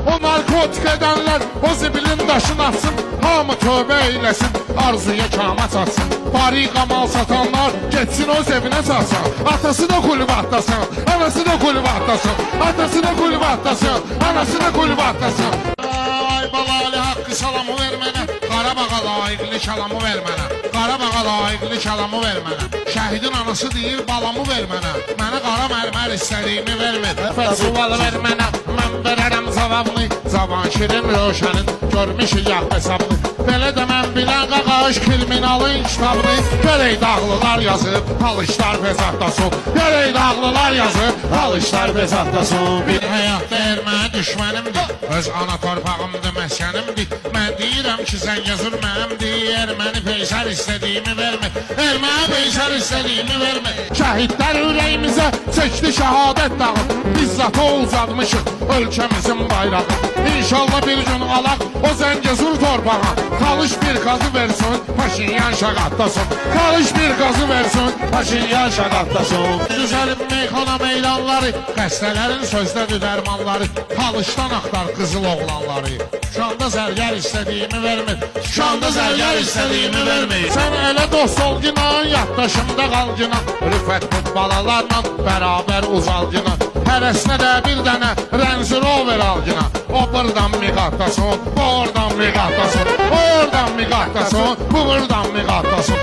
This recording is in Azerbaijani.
O narkotik edenler o zibilin daşını atsın. Hamı tövbe eylesin, arzuya kama çatsın. Bariqa mal satanlar geçsin o evine çatsın. Atası da kulübə atlasın, anası da kulübə atlasın. Atası da kulübə atlasın, anası da kulübə atlasın. Ay balali haqqı salamı ver mənə, Qarabağa layiqli kəlamı ver mənə. Qarabağa layiqli kəlamı ver mənə. Şəhidin anası deyir balamı ver mənə. Mənə qara mərmər istədiyimi vermir. Fəsuvalı ver mənə, mən verərəm zavabını. Zavan şirin Rövşənin görmüşük yağ hesabını. Belə də mən bilən qaqaş kriminalın kitabını. Gələk dağlılar yazıb, halışlar bezatlasın. Gələk dağlılar yazıb, halışlar bezatlasın. Bir həyatda erməni düşmənimdir, öz ana torpağımdır, məskənimdir. Mən deyirəm ki, Zəngəzur mənimdir. Erməni peysər istədiyimi vermir. Erməni peysər istədiyimi vermir. Şəhidlər ürəyimizə çəkdi şəhadət dağı. Bizzat o uzatmışıq ölkəmizin bayrağı. İnşallah bir gün alaq o Zəngəzur torpağa. Talış bir qazı versin, Paşinyan şəqatlasın. Talış bir qazı versin, Paşinyan şəqatlasın. Düzəlib meyxana meydanları, qəstələrin sözlədir dərmanları. Talışdan axtar qızıl oğlanları. Şu anda zərgər istədiyimi vermir. Şu anda zərgər istədiyimi vermir. Sən elə dost ol ginan, yaddaşımda qal ginan. Rüfət balalarla bərabər uzal ginan. Hərəsinə də bir dənə Range Rover al ginan. O buradan miqatlasın, o oradan miqatlasın. O oradan miqatlasın, bu buradan miqatlasın.